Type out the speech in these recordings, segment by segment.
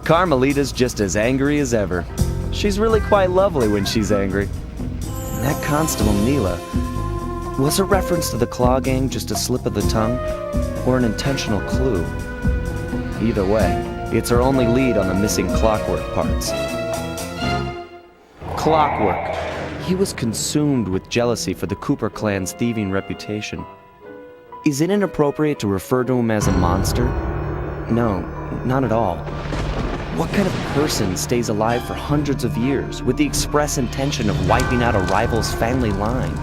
Carmelita's just as angry as ever. She's really quite lovely when she's angry. And that Constable Neyla, was a reference to the Claw Gang just a slip of the tongue, or an intentional clue? Either way, it's our only lead on the missing Clockwerk Parts. Clockwerk. He was consumed with jealousy for the Cooper clan's thieving reputation. Is it inappropriate to refer to him as a monster? No, not at all. What kind of person stays alive for hundreds of years with the express intention of wiping out a rival's family line?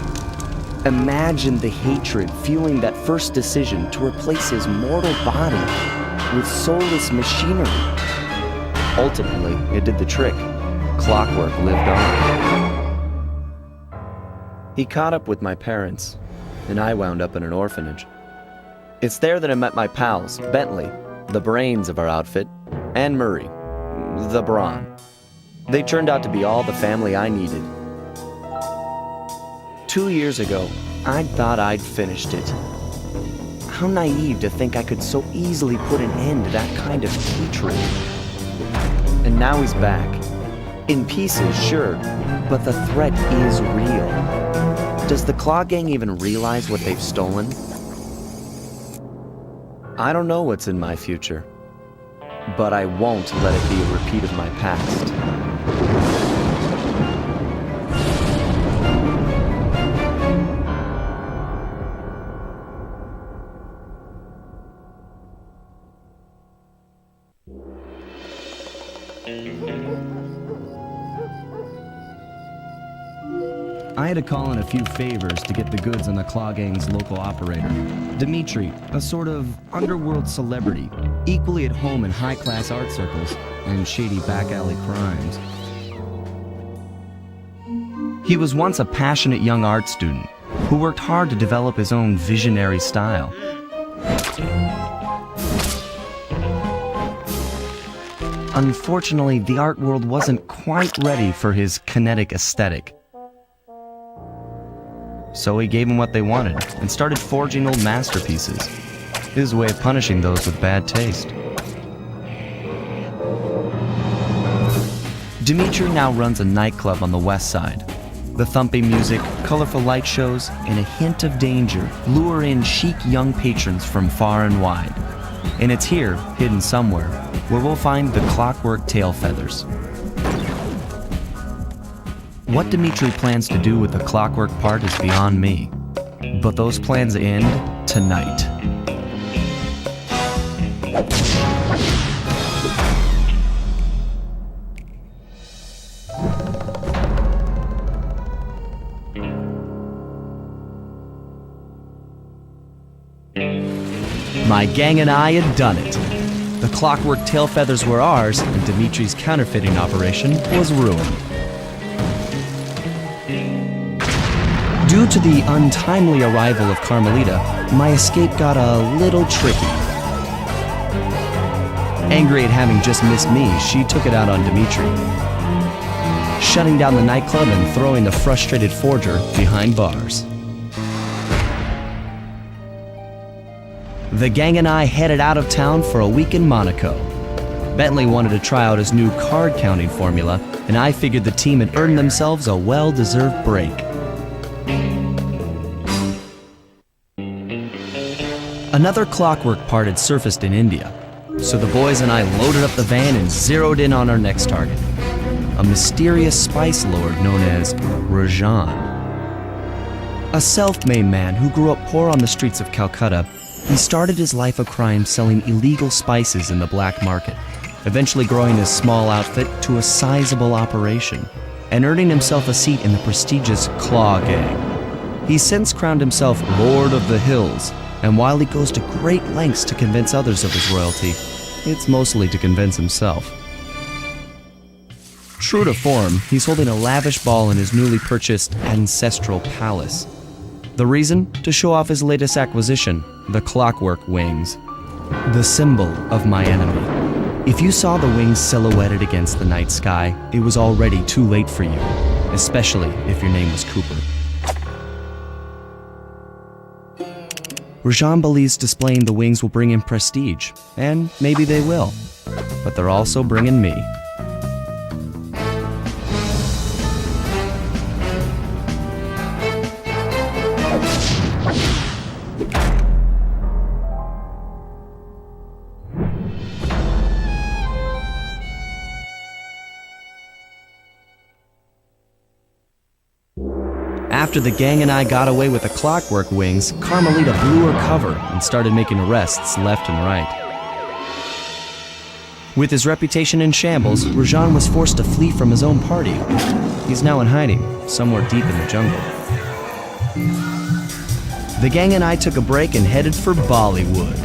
Imagine the hatred fueling that first decision to replace his mortal body with soulless machinery. Ultimately, it did the trick. Clockwerk lived on. He caught up with my parents, and I wound up in an orphanage. It's there that I met my pals, Bentley, the brains of our outfit, and Murray, the brawn. They turned out to be all the family I needed. 2 years ago, I'd thought I'd finished it. How naive to think I could so easily put an end to that kind of hatred. And now he's back. In pieces, sure, but the threat is real. Does the Claw Gang even realize what they've stolen? I don't know what's in my future, but I won't let it be a repeat of my past. I had to call in a few favors to get the goods on the Claw Gang's local operator, Dimitri, a sort of underworld celebrity, equally at home in high-class art circles and shady back-alley crimes. He was once a passionate young art student who worked hard to develop his own visionary style. Unfortunately, the art world wasn't quite ready for his kinetic aesthetic. So he gave them what they wanted and started forging old masterpieces. His way of punishing those with bad taste. Dimitri now runs a nightclub on the west side. The thumping music, colorful light shows, and a hint of danger lure in chic young patrons from far and wide. And it's here, hidden somewhere, where we'll find the Clockwerk tail feathers. What Dimitri plans to do with the Clockwerk part is beyond me. But those plans end tonight. My gang and I had done it. The Clockwerk tail feathers were ours, and Dimitri's counterfeiting operation was ruined. Due to the untimely arrival of Carmelita, my escape got a little tricky. Angry at having just missed me, she took it out on Dimitri, shutting down the nightclub and throwing the frustrated forger behind bars. The gang and I headed out of town for a week in Monaco. Bentley wanted to try out his new card counting formula, and I figured the team had earned themselves a well-deserved break. Another Clockwerk part had surfaced in India, so the boys and I loaded up the van and zeroed in on our next target, a mysterious spice lord known as Rajan. A self-made man who grew up poor on the streets of Calcutta, he started his life of crime selling illegal spices in the black market, eventually growing his small outfit to a sizable operation, and earning himself a seat in the prestigious Claw Gang. He's since crowned himself Lord of the Hills, and while he goes to great lengths to convince others of his royalty, it's mostly to convince himself. True to form, he's holding a lavish ball in his newly purchased ancestral palace. The reason? To show off his latest acquisition, the Clockwerk wings. The symbol of my enemy. If you saw the wings silhouetted against the night sky, it was already too late for you, especially if your name was Cooper. Rajan believes displaying the wings will bring him prestige, and maybe they will. but they're also bringing me. After the gang and I got away with the Clockwerk wings, Carmelita blew her cover and started making arrests left and right. With his reputation in shambles, Rajan was forced to flee from his own party. He's now in hiding, somewhere deep in the jungle. The gang and I took a break and headed for Bollywood.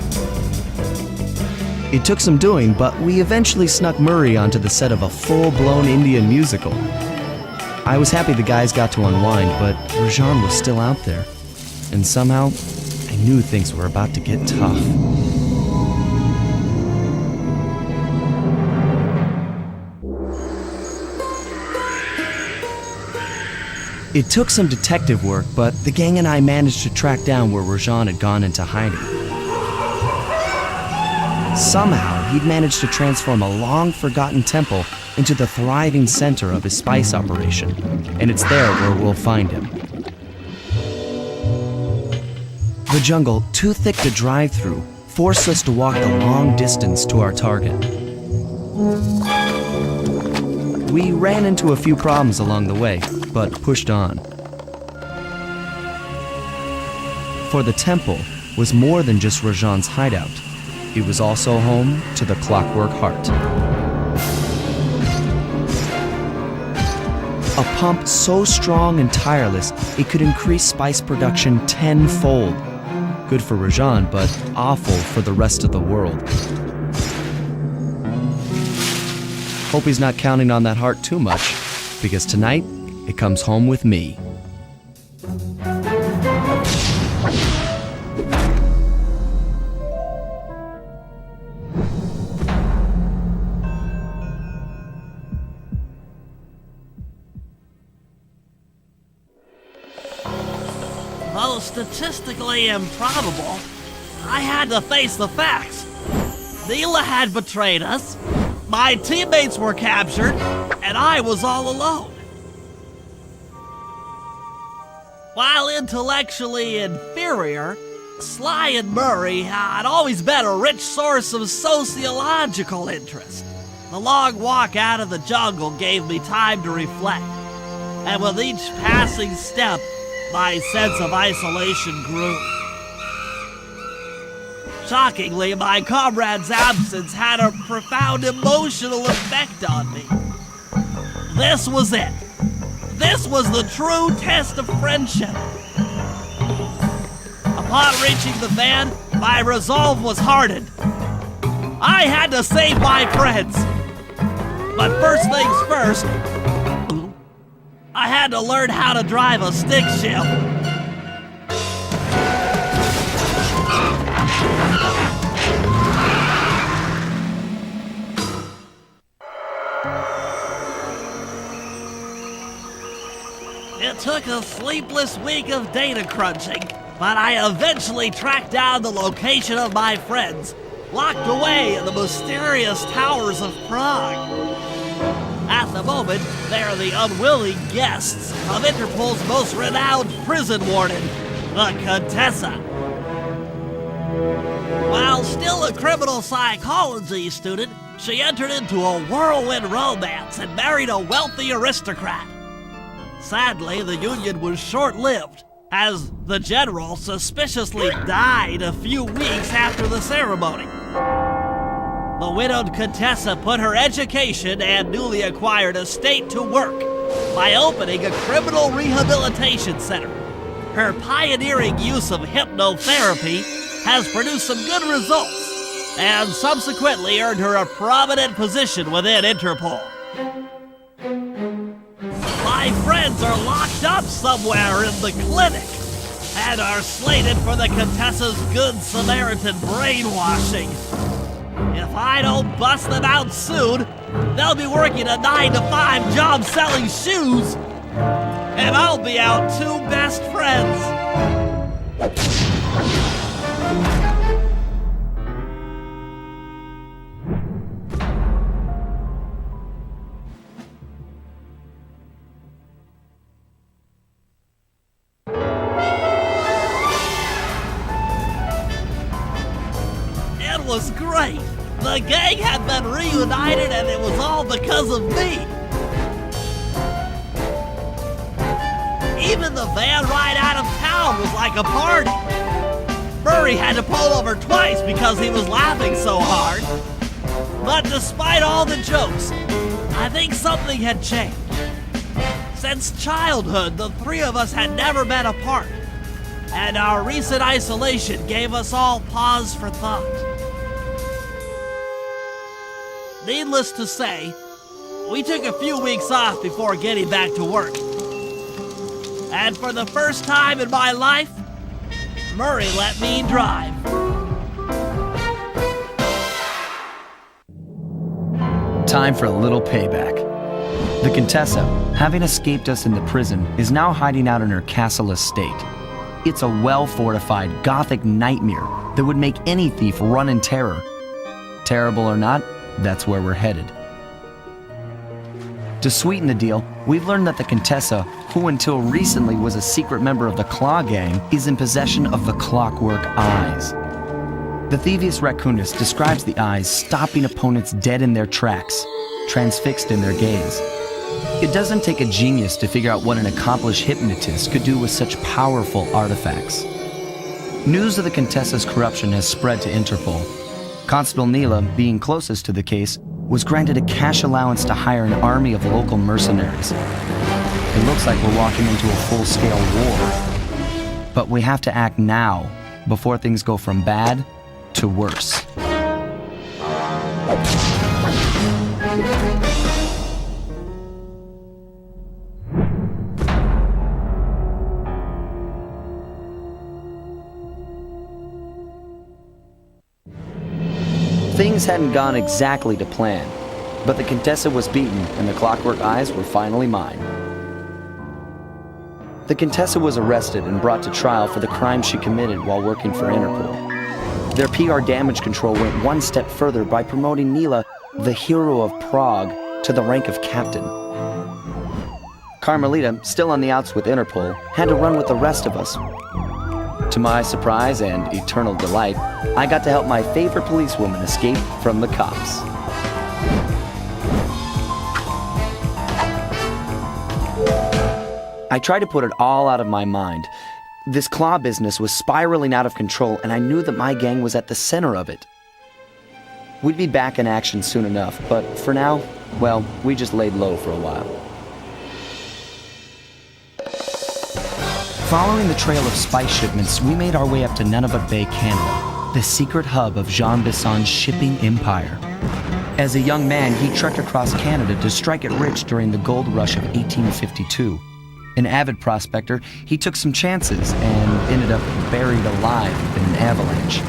It took some doing, but we eventually snuck Murray onto the set of a full-blown Indian musical. I was happy the guys got to unwind, but Rajan was still out there. And somehow, I knew things were about to get tough. It took some detective work, but the gang and I managed to track down where Rajan had gone into hiding. Somehow, he'd managed to transform a long-forgotten temple into the thriving center of his spice operation, and it's there where we'll find him. The jungle, too thick to drive through, forced us to walk the long distance to our target. We ran into a few problems along the way, but pushed on. For the temple was more than just Rajan's hideout. It was also home to the Clockwerk Heart. A pump so strong and tireless, it could increase spice production tenfold. Good for Rajan, but awful for the rest of the world. Hope he's not counting on that heart too much, because tonight, it comes home with me. Though statistically improbable, I had to face the facts. Neyla had betrayed us, my teammates were captured, and I was all alone. While intellectually inferior, Sly and Murray had always been a rich source of sociological interest. The long walk out of the jungle gave me time to reflect, and with each passing step, my sense of isolation grew. Shockingly, my comrade's absence had a profound emotional effect on me. This was it. This was the true test of friendship. Upon reaching the van, my resolve was hardened. I had to save my friends. But first things first, I had to learn how to drive a stick shift. It took a sleepless week of data crunching, but I eventually tracked down the location of my friends, locked away in the mysterious towers of Prague. At the moment, they are the unwilling guests of Interpol's most renowned prison warden, the Contessa. While still a criminal psychology student, she entered into a whirlwind romance and married a wealthy aristocrat. Sadly, the union was short-lived, as the general suspiciously died a few weeks after the ceremony. The widowed Contessa put her education and newly acquired estate to work by opening a criminal rehabilitation center. Her pioneering use of hypnotherapy has produced some good results and subsequently earned her a prominent position within Interpol. My friends are locked up somewhere in the clinic and are slated for the Contessa's Good Samaritan brainwashing. If I don't bust them out soon, they'll be working a 9-to-5 job selling shoes, and I'll be out two best friends. late. The gang had been reunited and it was all because of me. Even the van ride out of town was like a party. Murray had to pull over twice because he was laughing so hard. But despite all the jokes, I think something had changed. Since childhood, the three of us had never been apart, and our recent isolation gave us all pause for thought. Needless to say, we took a few weeks off before getting back to work. And for the first time in my life, Murray let me drive. Time for a little payback. The Contessa, having escaped us in the prison, is now hiding out in her castle estate. It's a well-fortified Gothic nightmare that would make any thief run in terror. Terrible or not, that's where we're headed. To sweeten the deal, we've learned that the Contessa, who until recently was a secret member of the Claw Gang, is in possession of the Clockwerk Eyes. The Thievius Raccoonus describes the eyes stopping opponents dead in their tracks, transfixed in their gaze. It doesn't take a genius to figure out what an accomplished hypnotist could do with such powerful artifacts. News of the Contessa's corruption has spread to Interpol. Constable Neyla, being closest to the case, was granted a cash allowance to hire an army of local mercenaries. It looks like we're walking into a full-scale war. But we have to act now, before things go from bad to worse. Things hadn't gone exactly to plan, but the Contessa was beaten and the Clockwerk Eyes were finally mine. The Contessa was arrested and brought to trial for the crime she committed while working for Interpol. Their PR damage control went one step further by promoting Neyla, the hero of Prague, to the rank of captain. Carmelita, still on the outs with Interpol, had to run with the rest of us. To my surprise and eternal delight, I got to help my favorite policewoman escape from the cops. I tried to put it all out of my mind. This claw business was spiraling out of control, and I knew that my gang was at the center of it. We'd be back in action soon enough, but for now, well, we just laid low for a while. Following the trail of spice shipments, we made our way up to Nunavut Bay, Canada, the secret hub of Jean Bison's shipping empire. As a young man, he trekked across Canada to strike it rich during the gold rush of 1852. An avid prospector, he took some chances and ended up buried alive in an avalanche.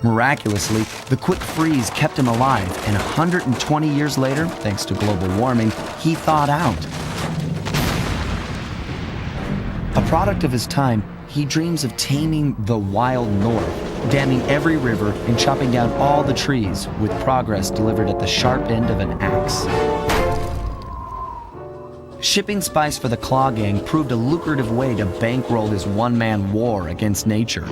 Miraculously, the quick freeze kept him alive, and 120 years later, thanks to global warming, he thawed out. A product of his time, he dreams of taming the wild north, damming every river and chopping down all the trees, with progress delivered at the sharp end of an axe. Shipping spice for the Claw Gang proved a lucrative way to bankroll his one-man war against nature.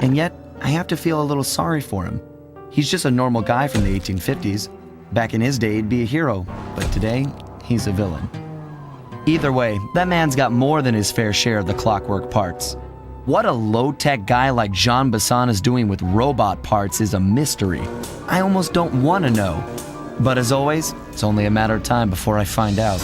And yet, I have to feel a little sorry for him. He's just a normal guy from the 1850s. Back in his day, he'd be a hero, but today, he's a villain. Either way, that man's got more than his fair share of the Clockwerk Parts. What a low-tech guy like Jean Bison is doing with robot parts is a mystery. I almost don't want to know. But as always, it's only a matter of time before I find out.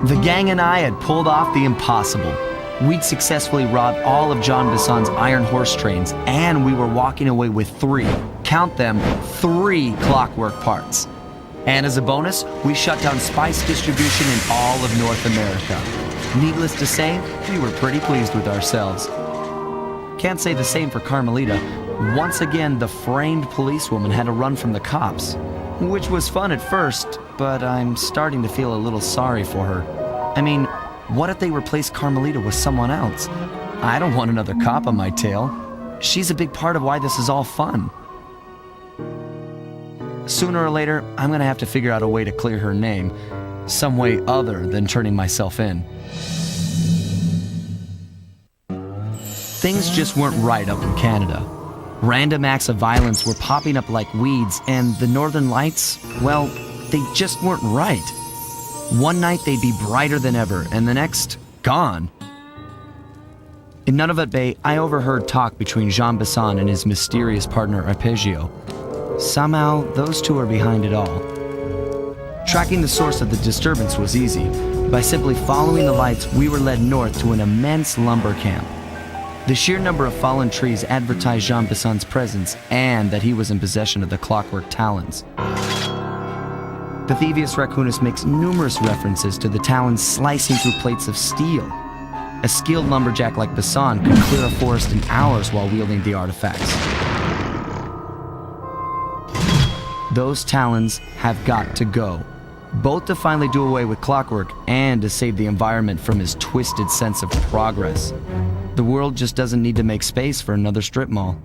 The gang and I had pulled off the impossible. We'd successfully robbed all of Jean Bison's iron horse trains, and we were walking away with count them, 3 Clockwerk Parts. And as a bonus, we shut down spice distribution in all of North America. Needless to say, we were pretty pleased with ourselves. Can't say the same for Carmelita. Once again, the framed policewoman had to run from the cops, which was fun at first, but I'm starting to feel a little sorry for her. I mean, what if they replaced Carmelita with someone else? I don't want another cop on my tail. She's a big part of why this is all fun. Sooner or later, I'm gonna have to figure out a way to clear her name, some way other than turning myself in. Things just weren't right up in Canada. Random acts of violence were popping up like weeds, and the Northern Lights, well, they just weren't right. One night they'd be brighter than ever, and the next, gone. In Nunavut Bay, I overheard talk between Jean Bison and his mysterious partner Arpeggio. Somehow, those two are behind it all. Tracking the source of the disturbance was easy. By simply following the lights, we were led north to an immense lumber camp. The sheer number of fallen trees advertised Jean Bison's presence and that he was in possession of the clockwork talons. The Thievius Raccoonus makes numerous references to the talons slicing through plates of steel. A skilled lumberjack like Bison could clear a forest in hours while wielding the artifacts. Those talons have got to go, both to finally do away with clockwork and to save the environment from his twisted sense of progress. The world just doesn't need to make space for another strip mall.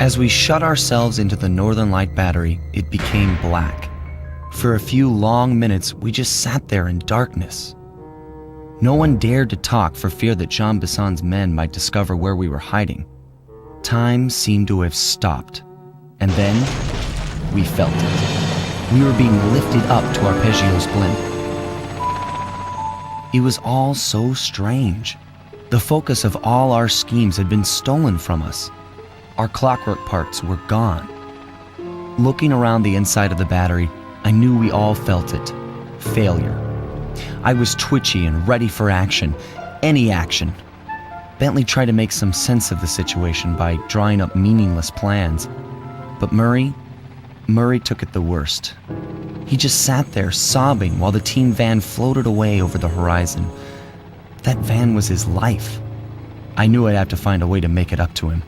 As we shut ourselves into the Northern Light Battery, it became black. For a few long minutes, we just sat there in darkness. No one dared to talk for fear that Jean Bison's men might discover where we were hiding. Time seemed to have stopped. And then, we felt it. We were being lifted up to Arpeggio's blimp. It was all so strange. The focus of all our schemes had been stolen from us. Our clockwork parts were gone. Looking around the inside of the battery, I knew we all felt it. Failure. I was twitchy and ready for action. Any action. Bentley tried to make some sense of the situation by drawing up meaningless plans. But Murray took it the worst. He just sat there sobbing while the team van floated away over the horizon. That van was his life. I knew I'd have to find a way to make it up to him.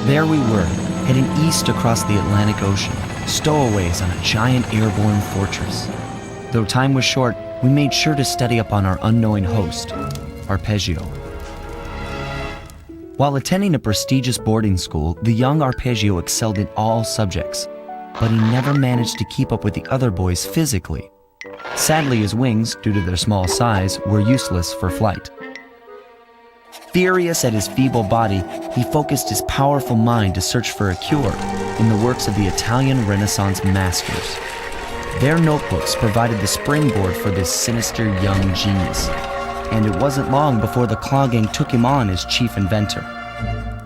There we were, heading east across the Atlantic Ocean, stowaways on a giant airborne fortress. Though time was short, we made sure to study up on our unknowing host, Arpeggio. While attending a prestigious boarding school, the young Arpeggio excelled in all subjects, but he never managed to keep up with the other boys physically. Sadly, his wings, due to their small size, were useless for flight. Furious at his feeble body, he focused his powerful mind to search for a cure in the works of the Italian Renaissance masters. Their notebooks provided the springboard for this sinister young genius, and it wasn't long before the Claw Gang took him on as chief inventor.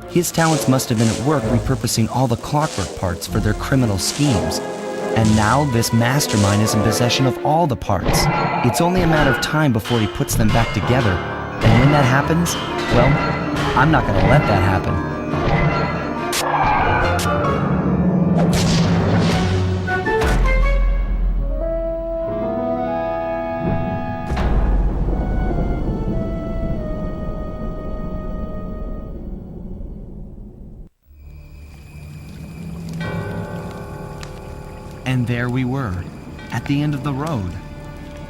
His talents must have been at work repurposing all the clockwork parts for their criminal schemes, and now this mastermind is in possession of all the parts. It's only a matter of time before he puts them back together. And when that happens, well, I'm not gonna let that happen. And there we were, at the end of the road.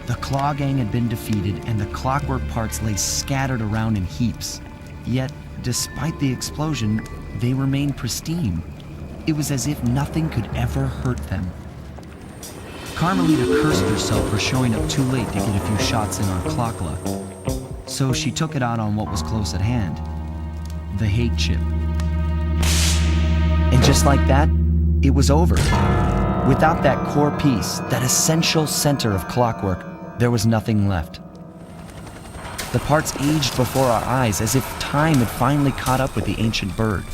The Claw Gang had been defeated, and the clockwork parts lay scattered around in heaps. Yet, despite the explosion, they remained pristine. It was as if nothing could ever hurt them. Carmelita cursed herself for showing up too late to get a few shots in on Clockla. So she took it out on what was close at hand, the hate chip. And just like that, it was over. Without that core piece, that essential center of clockwork, there was nothing left. The parts aged before our eyes as if time had finally caught up with the ancient bird.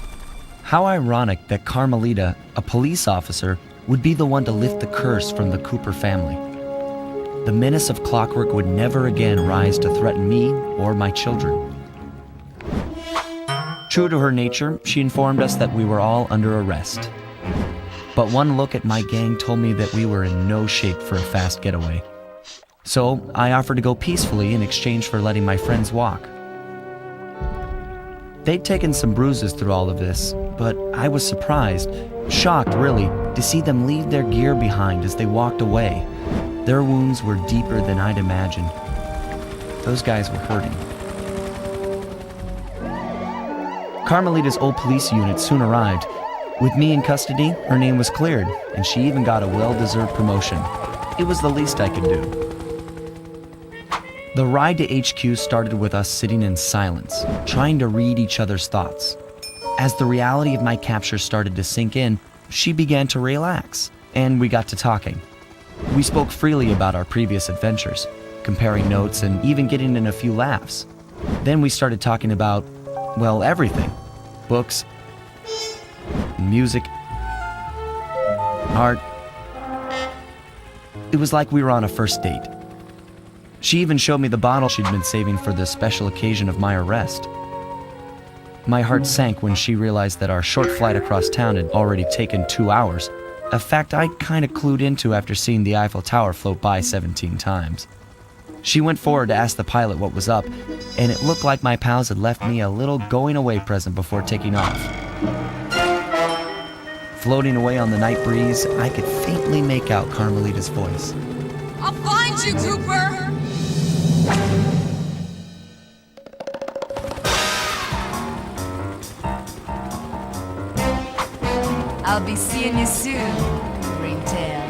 How ironic that Carmelita, a police officer, would be the one to lift the curse from the Cooper family. The menace of clockwork would never again rise to threaten me or my children. True to her nature, she informed us that we were all under arrest. But one look at my gang told me that we were in no shape for a fast getaway. So I offered to go peacefully in exchange for letting my friends walk. They'd taken some bruises through all of this, but I was surprised, shocked really, to see them leave their gear behind as they walked away. Their wounds were deeper than I'd imagined. Those guys were hurting. Carmelita's old police unit soon arrived. With me in custody, her name was cleared, and she even got a well-deserved promotion. It was the least I could do. The ride to HQ started with us sitting in silence, trying to read each other's thoughts. As the reality of my capture started to sink in, she began to relax, and we got to talking. We spoke freely about our previous adventures, comparing notes and even getting in a few laughs. Then we started talking about, well, everything. Books, music, art. It was like we were on a first date. She even showed me the bottle she'd been saving for the special occasion of my arrest. My heart sank when she realized that our short flight across town had already taken 2 hours, a fact I'd kind of clued into after seeing the Eiffel Tower float by 17 times. She went forward to ask the pilot what was up, and it looked like my pals had left me a little going-away present before taking off. Floating away on the night breeze, I could faintly make out Carmelita's voice. I'll find you, Cooper! I'll be seeing you soon, Ringtail.